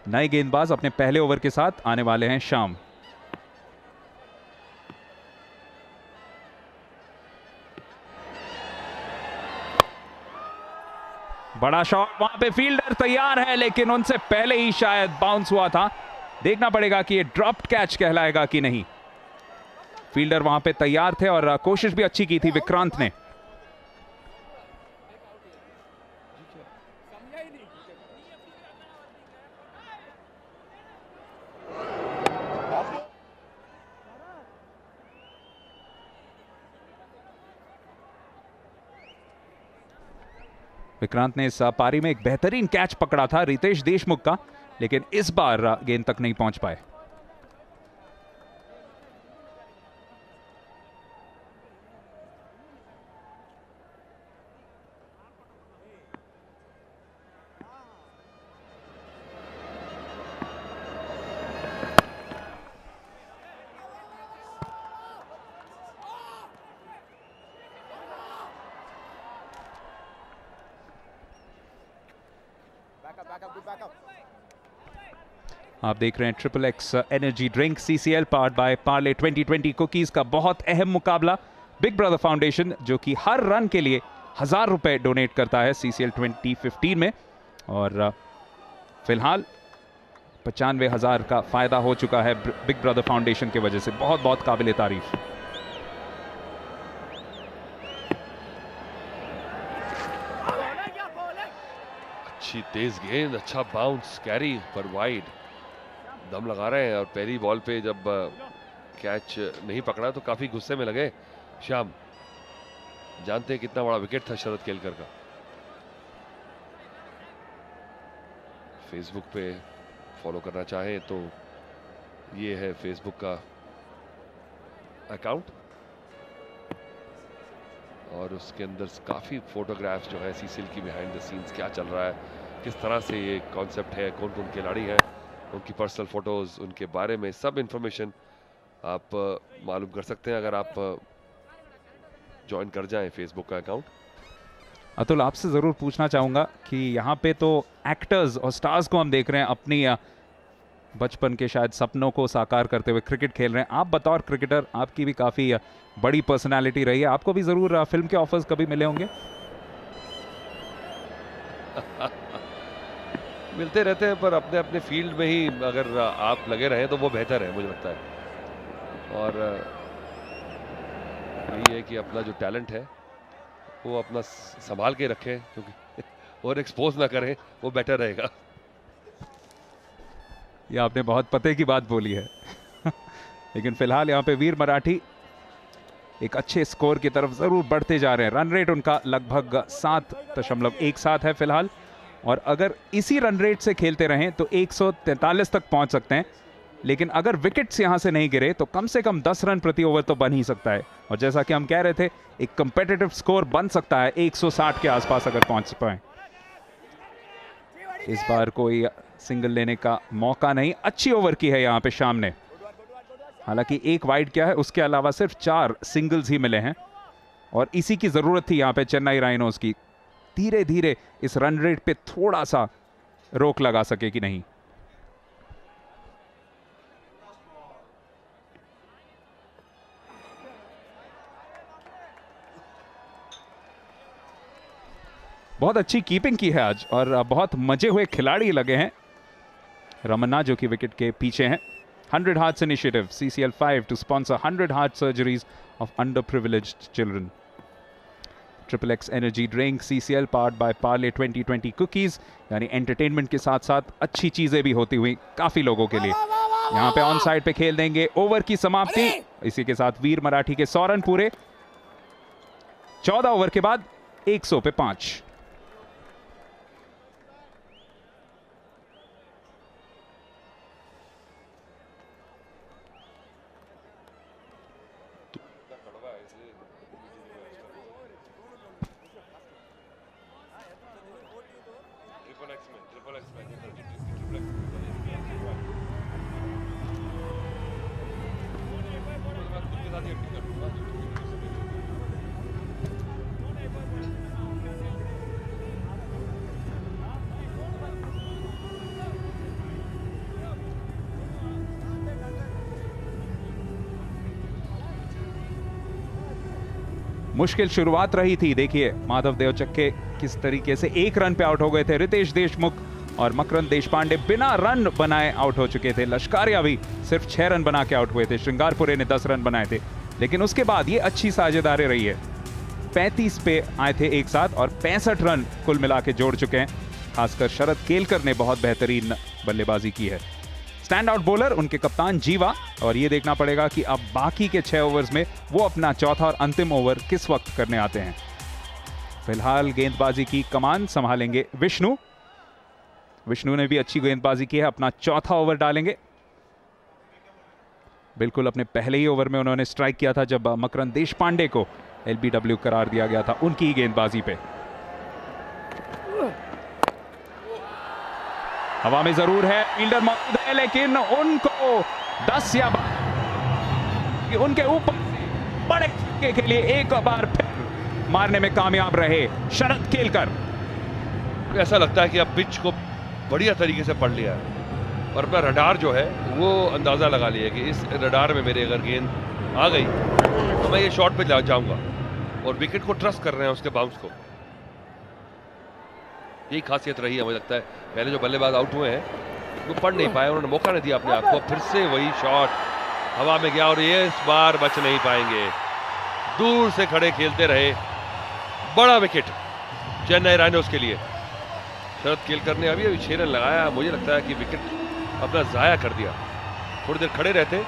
नए गेंदबाज अपने पहले ओवर के साथ आने वाले हैं शाम। बड़ा शॉट, वहां पे फील्डर तैयार है लेकिन उनसे पहले ही शायद बाउंस हुआ था। देखना पड़ेगा कि ये ड्रॉप्ड कैच कहलाएगा कि नहीं। फील्डर वहां पे तैयार थे और कोशिश भी अच्छी की थी विक्रांत ने। विक्रांत ने इस पारी में एक बेहतरीन कैच पकड़ा था रितेश देशमुख का, लेकिन इस बार गेंद तक नहीं पहुंच पाए। आप देख रहे हैं triple x energy drink CCL powered by Parle 2020 cookies का बहुत अहम मुकाबला। बिग ब्रदर फाउंडेशन जो कि हर रन के लिए 1000 रुपए डोनेट करता है सीसीएल 2015 में, और फिलहाल 95,000 का फायदा हो चुका है बिग ब्रदर फाउंडेशन की वजह से। बहुत बहुत काबिल तारीफ। अच्छी तेज गेंद, अच्छा बाउंस, कैरी पर वाइड, दम लगा रहे हैं। और पहली बॉल पे जब कैच नहीं पकड़ा तो काफी गुस्से में लगे श्याम। जानते हैं कितना बड़ा विकेट था शरद केलकर का। फेसबुक पे फॉलो करना चाहें तो ये है फेसबुक का अकाउंट, और उसके अंदर काफी फोटोग्राफ्स जो है सीसीएल की बिहाइंड द सीन्स, क्या चल रहा है, किस तरह से ये कॉन्सेप्ट है, कौन कौन खिलाड़ी हैं, उनकी पर्सनल फोटोज, उनके बारे में सब इंफॉर्मेशन आप मालूम कर सकते हैं अगर आप ज्वाइन कर जाएं फेसबुक का अकाउंट। अतुल, आपसे जरूर पूछना चाहूंगा कि यहाँ पे तो एक्टर्स और स्टार्स को हम देख रहे हैं अपनी बचपन के शायद सपनों को साकार करते हुए क्रिकेट खेल रहे हैं। आप बतौर क्रिकेटर, आपकी भी काफी बड़ी पर्सनालिटी रही है, आपको भी जरूर फिल्म के ऑफर्स कभी मिले होंगे? मिलते रहते हैं, पर अपने अपने फील्ड में ही अगर आप लगे रहें तो वो बेहतर है मुझे लगता है। और यही है कि अपना जो टैलेंट है वो अपना संभाल के रखें, क्योंकि और एक्सपोज ना करें, वो बेटर रहेगा। ये आपने बहुत पते की बात बोली है। लेकिन फिलहाल यहाँ पे वीर मराठी एक अच्छे स्कोर की तरफ जरूर बढ़ते जा रहे हैं। रन रेट उनका लगभग 7.17 है फिलहाल, और अगर इसी रन रेट से खेलते रहें तो 143 तक पहुंच सकते हैं। लेकिन अगर विकेट्स यहां से नहीं गिरे तो कम से कम 10 रन प्रति ओवर तो बन ही सकता है, और जैसा कि हम कह रहे थे एक कंपेटिटिव स्कोर बन सकता है 160 के आसपास अगर पहुंच पाए। इस बार कोई सिंगल लेने का मौका नहीं। अच्छी ओवर की है यहां पे शाम ने, हालांकि एक वाइड क्या है, उसके अलावा सिर्फ 4 सिंगल्स ही मिले हैं, और इसी की जरूरत थी यहां पे चेन्नई राइनोज की। धीरे धीरे इस रन रेट पे थोड़ा सा रोक लगा सके कि नहीं। बहुत अच्छी कीपिंग की है आज, और बहुत मजे हुए खिलाड़ी लगे हैं। रमन्ना जो कि विकेट के पीछे हैं। 100 Hearts Initiative CCL 5 to sponsor 100 heart surgeries of underprivileged children. Triple x energy drink CCL powered by Parle 2020 cookies, यानी एंटरटेनमेंट के साथ साथ अच्छी चीजें भी होती हुई काफी लोगों के लिए। यहाँ पे ऑन साइड पे खेल देंगे। ओवर की समाप्ति, इसी के साथ वीर मराठी के 100 रन पूरे। 14 ओवर के बाद 100 पे 5। मुश्किल शुरुआत रही थी। देखिए माधव देवचक्के किस तरीके से 1 रन पे आउट हो गए थे। रितेश देशमुख और मकरंद देशपांडे बिना रन बनाए आउट हो चुके थे। लश्कारिया भी सिर्फ 6 रन बना के आउट हुए थे। श्रृंगारपुरे ने 10 रन बनाए थे। लेकिन उसके बाद ये अच्छी साझेदारी रही है। 35 पे आए थे एक साथ और 65 रन कुल मिला के जोड़ चुके हैं। खासकर शरद केलकर ने बहुत बेहतरीन बल्लेबाजी की है। स्टैंड आउट बॉलर उनके कप्तान जीवा, और ये देखना पड़ेगा कि अब बाकी के 6 ओवर्स में वो अपना चौथा और अंतिम ओवर किस वक्त करने आते हैं। फिलहाल गेंदबाजी की कमान संभालेंगे विष्णु। विष्णु ने भी अच्छी गेंदबाजी की है। अपना चौथा ओवर डालेंगे। बिल्कुल अपने पहले ही ओवर में उन्होंने स्ट्राइक किया था जब मकरंद देशपांडे को एलबीडब्ल्यू करार दिया गया था उनकी गेंदबाजी पे। हवा में जरूर है, फील्डर मौजूद है, लेकिन उनको 10 या 12 उनके ऊपर बड़े छक्के के लिए एक बार फिर मारने में कामयाब रहे शरद केलकर। ऐसा लगता है कि अब पिच को बढ़िया तरीके से पढ़ लिया है और अपना रडार जो है वो अंदाजा लगा लिया कि इस रडार में मेरे अगर गेंद आ गई तो मैं ये शॉट पे जाऊंगा, और विकेट को ट्रस्ट कर रहे हैं उसके बाउंस को। यही खासियत रही है मुझे लगता है। पहले जो बल्लेबाज आउट हुए हैं वो पढ़ नहीं पाए, उन्होंने मौका नहीं दिया अपने आप को। फिर से वही शॉट हवा में गया और ये इस बार बच नहीं पाएंगे। दूर से खड़े खेलते रहे, बड़ा विकेट चेन्नई राइनोज के लिए। शरद केलकर ने अभी 6 रन लगाया। मुझे लगता है कि विकेट अपना जाया कर दिया। थोड़ी देर खड़े रहते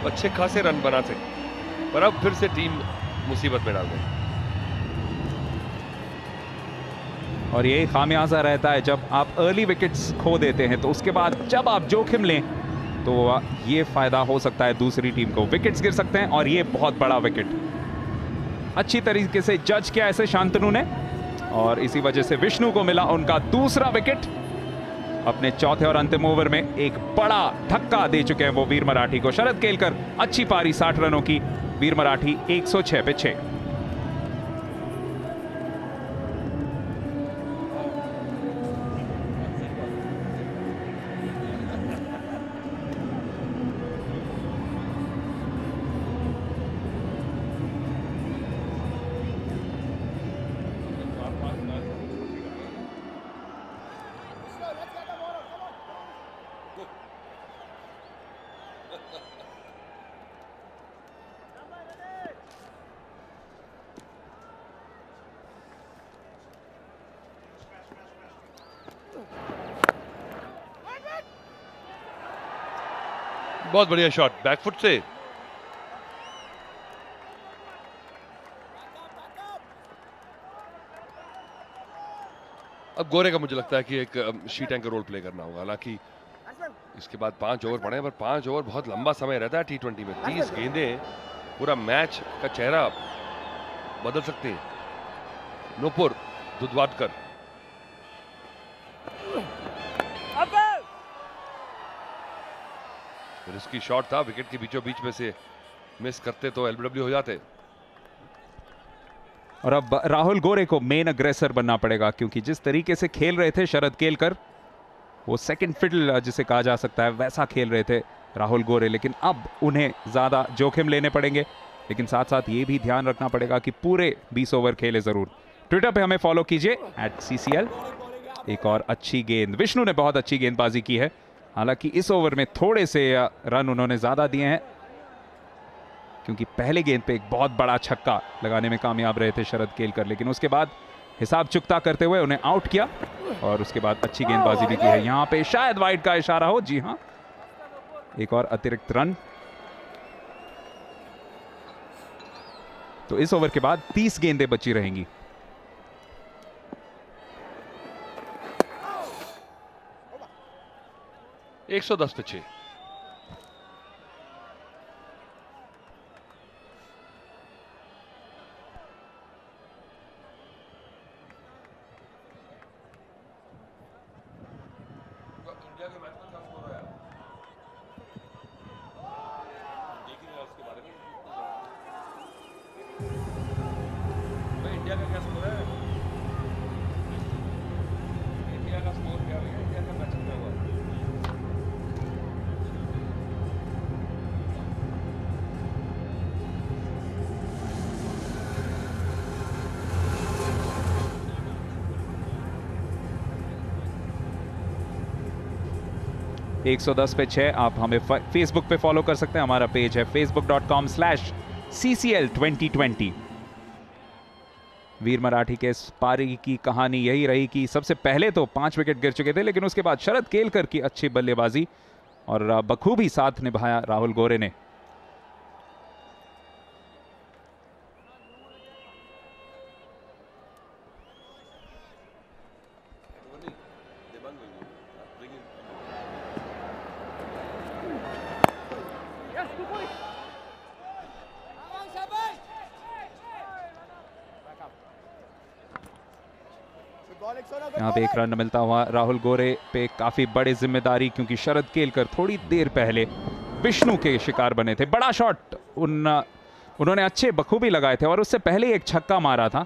अच्छे खासे रन बनाते, पर अब फिर से टीम मुसीबत में डाल गई। और यही खामियाजा रहता है जब आप अर्ली विकेट्स खो देते हैं, तो उसके बाद जब आप जोखिम लें तो ये फायदा हो सकता है दूसरी टीम को। विकेट्स गिर सकते हैं और ये बहुत बड़ा विकेट अच्छी तरीके से जज किया ऐसे शांतनु ने, और इसी वजह से विष्णु को मिला उनका दूसरा विकेट। अपने चौथे और अंतिम ओवर में एक बड़ा धक्का दे चुके हैं वो वीर मराठी को। शरद केलकर अच्छी पारी 60 रनों की, वीर मराठी 106 पे 6। बहुत बढ़िया शॉट बैकफुट से। अब गोरे का मुझे लगता है कि एक शीट एंकर रोल प्ले करना होगा। हालांकि इसके बाद 5 ओवर पड़े, पर 5 ओवर बहुत लंबा समय रहता है T20 में। 30 गेंदें पूरा मैच का चेहरा बदल सकती हैं। नूपुर दुधवाडकर रिस्की शॉट था, विकेट के बीचों बीच में से मिस करते तो एलबीडब्ल्यू हो जाते। और अब राहुल गोरे को मेन अग्रेसर बनना पड़ेगा, क्योंकि जिस तरीके से खेल रहे थे शरद केलकर, वो सेकंड फिडल जिसे कहा जा सकता है वैसा खेल रहे थे राहुल गोरे। लेकिन अब उन्हें ज्यादा जोखिम लेने पड़ेंगे, लेकिन साथ साथ ये भी ध्यान रखना पड़ेगा कि पूरे 20 ओवर खेले जरूर। ट्विटर पे हमें फॉलो कीजिए @CCL। एक और अच्छी गेंद, विष्णु ने बहुत अच्छी गेंदबाजी की है। हालांकि इस ओवर में थोड़े से रन उन्होंने ज्यादा दिए हैं, क्योंकि पहले गेंद पे एक बहुत बड़ा छक्का लगाने में कामयाब रहे थे शरद केलकर। लेकिन उसके बाद हिसाब चुकता करते हुए उन्हें आउट किया, और उसके बाद अच्छी गेंदबाजी भी की है। यहां पे शायद वाइड का इशारा हो। जी हां, एक और अतिरिक्त रन। तो इस ओवर के बाद 30 गेंदें बची रहेंगी। एक 110 पे 6। इंडिया के मैच में क्या स्कोर आया? देख ही नहीं उसके बारे में। भाई इंडिया का क्या स्कोर है? इंडिया का स्कोर क्या है? इंडिया का मैच क्या हुआ? 110 पे 6। आप हमें फेसबुक पे फॉलो कर सकते हैं, हमारा पेज है facebook.com/CCL2020। वीर मराठी के इस पारी की कहानी यही रही कि सबसे पहले तो 5 विकेट गिर चुके थे, लेकिन उसके बाद शरद केलकर की अच्छी बल्लेबाजी और बखूबी साथ निभाया राहुल गोरे ने। यहाँ पे एक रन मिलता हुआ राहुल गोरे पे काफी बड़ी जिम्मेदारी, क्योंकि शरद केलकर थोड़ी देर पहले विष्णु के शिकार बने थे। बड़ा शॉट उन्होंने अच्छे बखूबी लगाए थे और उससे पहले एक छक्का मारा था।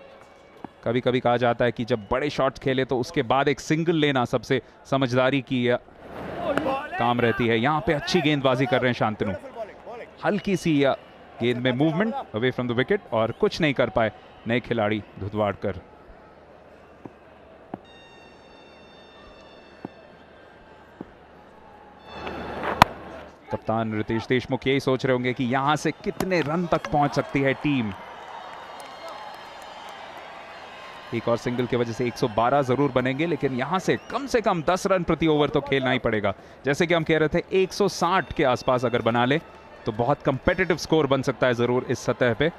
कभी कभी कहा जाता है कि जब बड़े शॉट खेले तो उसके बाद एक सिंगल लेना सबसे समझदारी की काम रहती है। यहाँ पे अच्छी गेंदबाजी कर रहे हैं शांतनु, हल्की सी गेंद में movement away from the wicket और कुछ नहीं कर पाए नए खिलाड़ी धुतवाड़कर। कप्तान रितेश देशमुख यही सोच रहे होंगे कि यहां से कितने रन तक पहुंच सकती है टीम। एक और सिंगल की वजह से 112 जरूर बनेंगे, लेकिन यहां से कम 10 रन प्रति ओवर तो खेलना ही पड़ेगा। जैसे कि हम कह रहे थे 160 के आसपास अगर बना ले तो बहुत कंपेटिटिव स्कोर बन सकता है जरूर इस सतह पे।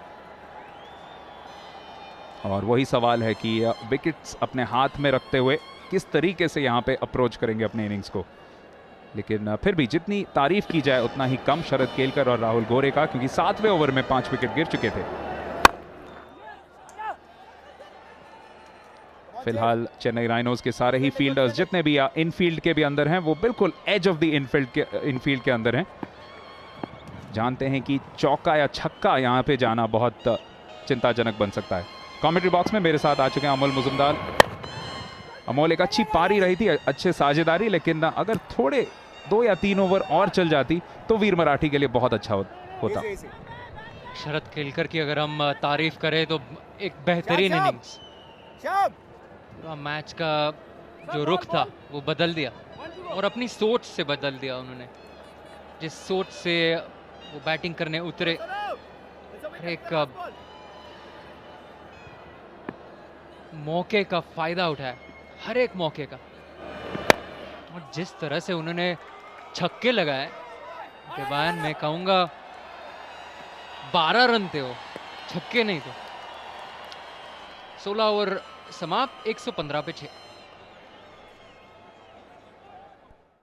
और वही सवाल है कि विकेट्स अपने हाथ में रखते हुए किस तरीके से यहां पे अप्रोच करेंगे अपने इनिंग्स को। लेकिन फिर भी जितनी तारीफ की जाए उतना ही कम शरद केलकर और राहुल गोरे का, क्योंकि 7वें ओवर में 5 विकेट गिर चुके थे। फिलहाल चेन्नई राइनोज के सारे ही फील्डर्स जितने भी इनफील्ड के भी अंदर हैं वो बिल्कुल एज ऑफ द इनफील्ड के अंदर हैं। जानते हैं कि चौका या छक्का यहां पे जाना बहुत चिंताजनक बन सकता है। कमेंट्री बॉक्स में मेरे साथ आ चुके हैं अमोल मुजुमदार। अमोल, एक अच्छी पारी रही थी, अच्छे साझेदारी, लेकिन अगर थोड़े 2 या 3 ओवर और चल जाती तो वीर मराठी के लिए बहुत अच्छा होता। शरद केलकर की अगर हम तारीफ करें तो एक बेहतरीन इनिंग्स, पूरा मैच का जो रुख था वो बदल दिया और अपनी सोच से बदल दिया उन्होंने। जिस सोच से वो बैटिंग करने उतरे, एक मौके का फायदा उठाया, हर एक मौके का। और जिस तरह से उन्होंने छक्के लगाए, के बयान में कहूंगा 12 रन थे वो, छक्के नहीं थे। 16 ओवर समाप्त, 115 पे 6।